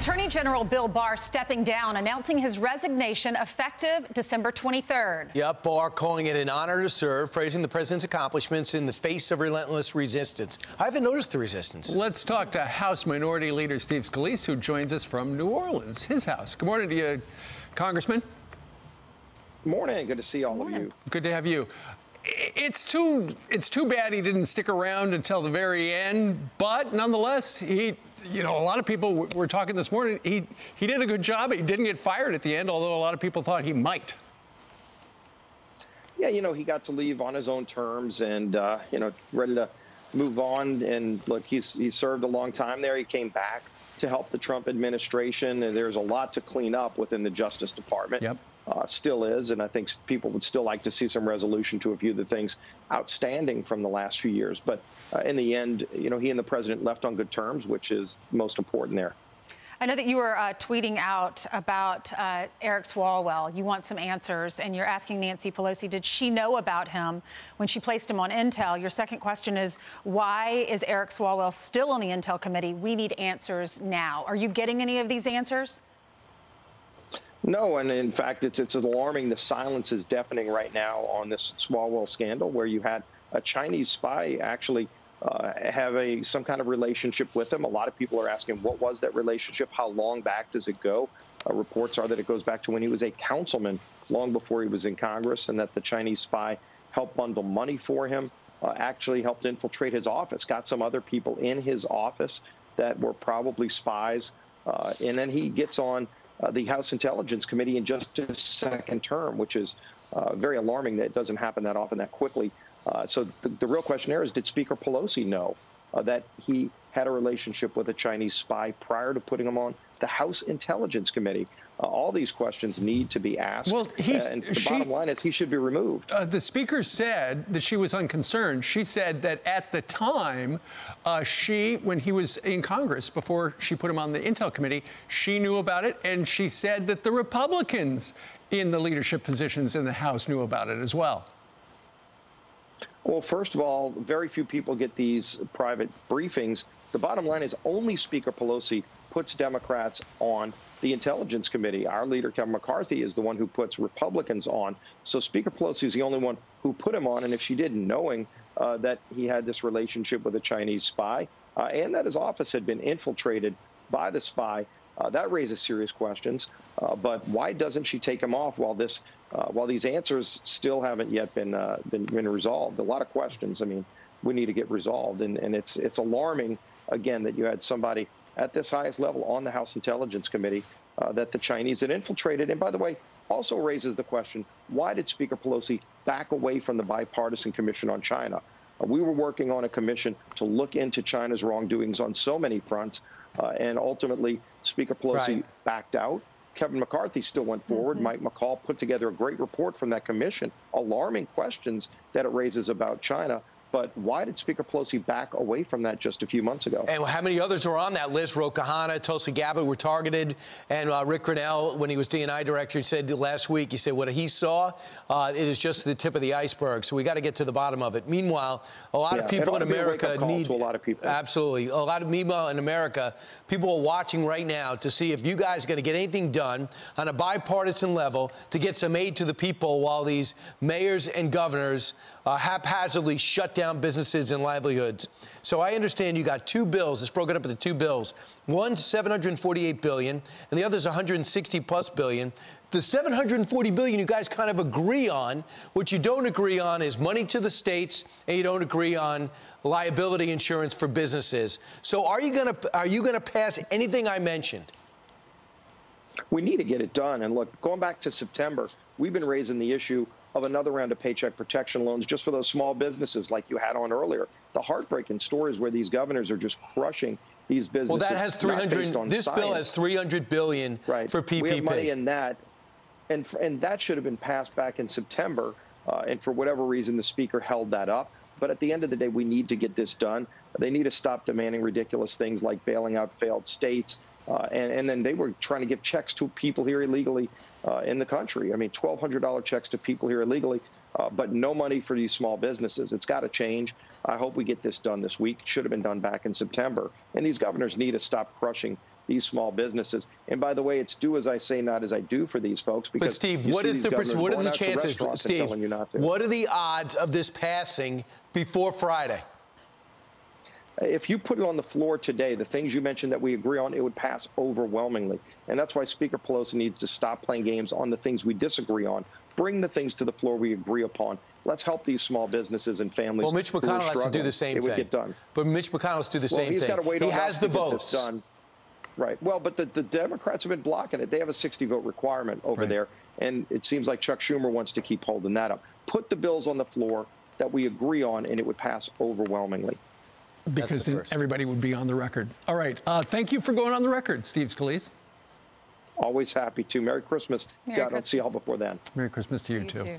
Attorney General Bill Barr stepping down, announcing his resignation effective December 23rd. Yep, Barr calling it an honor to serve, praising the president's accomplishments in the face of relentless resistance. I haven't noticed the resistance. Let's talk to House Minority Leader Steve Scalise, who joins us from New Orleans, his house. Good morning to you, Congressman. Good morning. Good to see all of you. Good to have you. It's too bad he didn't stick around until the very end, but nonetheless, a lot of people were talking this morning. He did a good job. He didn't get fired at the end, although a lot of people thought he might. Yeah, he got to leave on his own terms and, ready to move on. And look, he served a long time there. He came back to help the Trump administration. And there's a lot to clean up within the Justice Department. Yep. Still is. And I think people would still like to see some resolution to a few of the things outstanding from the last few years. But in the end, he and the president left on good terms, which is most important there. I know that you were tweeting out about Eric Swalwell. You want some answers, and you're asking Nancy Pelosi, did she know about him when she placed him on Intel? Your second question is, why is Eric Swalwell still on the Intel committee? We need answers now. Are you getting any of these answers? No, and in fact, it's alarming. The silence is deafening right now on this Swalwell scandal, where you had a Chinese spy actually have some kind of relationship with him. A lot of people are asking, what was that relationship? How long back does it go? Reports are that it goes back to when he was a councilman, long before he was in Congress, and that the Chinese spy helped bundle money for him, actually helped infiltrate his office, got some other people in his office that were probably spies, and then he gets on the House Intelligence Committee in just his second term, which is very alarming that it doesn't happen that often, that quickly. So the real question there is, did Speaker Pelosi know that he had a relationship with a Chinese spy prior to putting him on the House Intelligence Committee? All these questions need to be asked. Well, and the bottom line is he should be removed. The speaker said that she was unconcerned. She said that at the time, when he was in Congress, before she put him on the Intel committee, she knew about it. And she said that the Republicans in the leadership positions in the House knew about it as well. Well, first of all, very few people get these private briefings. The bottom line is only Speaker Pelosi puts Democrats on the Intelligence Committee. Our leader, Kevin McCarthy, is the one who puts Republicans on. So Speaker Pelosi is the only one who put him on. And if she did, knowing that he had this relationship with a Chinese spy and that his office had been infiltrated by the spy, that raises serious questions. But why doesn't she take him off while these answers still haven't yet been resolved? A lot of questions. I mean, we need to get resolved, and it's alarming again that you had somebody at this highest level on the House Intelligence Committee that the Chinese had infiltrated. And by the way, also raises the question, why did Speaker Pelosi back away from the Bipartisan Commission on China? We were working on a commission to look into China's wrongdoings on so many fronts, and ultimately Speaker Pelosi backed out. Kevin McCarthy still went forward. Mike McCall put together a great report from that commission, alarming questions that it raises about China. But why did Speaker Pelosi back away from that just a few months ago? And how many others are on that list? Ro Khanna, Tulsi Gabbard were targeted. And Rick Grinnell, when he was D&I director, said last week, he said what he saw, it is just the tip of the iceberg. So we got to get to the bottom of it. Meanwhile, a lot of people in America need to a lot of people. Absolutely. Meanwhile, in America, people are watching right now to see if you guys are going to get anything done on a bipartisan level to get some aid to the people while these mayors and governors haphazardly shut down businesses and livelihoods. So I understand you got two bills. It's broken up into two bills. One's $748 billion, and the other's $160+ billion. The $740 billion you guys kind of agree on. What you don't agree on is money to the states, and you don't agree on liability insurance for businesses. So are you gonna pass anything I mentioned? We need to get it done. And look, going back to September, we've been raising the issue of another round of paycheck protection loans just for those small businesses like you had on earlier. The heartbreaking stories where these governors are just crushing these businesses. Well, that has 300. This bill has $300 billion for PPP. We have money in that, and that should have been passed back in September. And for whatever reason, the speaker held that up. But at the end of the day, we need to get this done. They need to stop demanding ridiculous things like bailing out failed states. And then they were trying to give checks to people here illegally in the country. I mean, $1,200 checks to people here illegally, but no money for these small businesses. It's got to change. I hope we get this done this week. It should have been done back in September. And these governors need to stop crushing these small businesses. And by the way, it's do as I say, not as I do for these folks. Because but Steve, what are the chances, Steve? What are the odds of this passing before Friday? If you put it on the floor today, the things you mentioned that we agree on, it would pass overwhelmingly. And that's why Speaker Pelosi needs to stop playing games on the things we disagree on. Bring the things to the floor we agree upon. Let's help these small businesses and families. Well, Mitch McConnell has to do the same thing. It would get done. But Mitch McConnell has to do the same he's thing. Got to wait he on has the votes. Done. Right. Well, but the Democrats have been blocking it. They have a 60-vote requirement over there, and it seems like Chuck Schumer wants to keep holding that up. Put the bills on the floor that we agree on, and it would pass overwhelmingly. Because then everybody would be on the record. All right. Thank you for going on the record, Steve Scalise. Always happy to. Merry Christmas. Merry Christmas. I'll see y'all before then. Merry Christmas to you, too.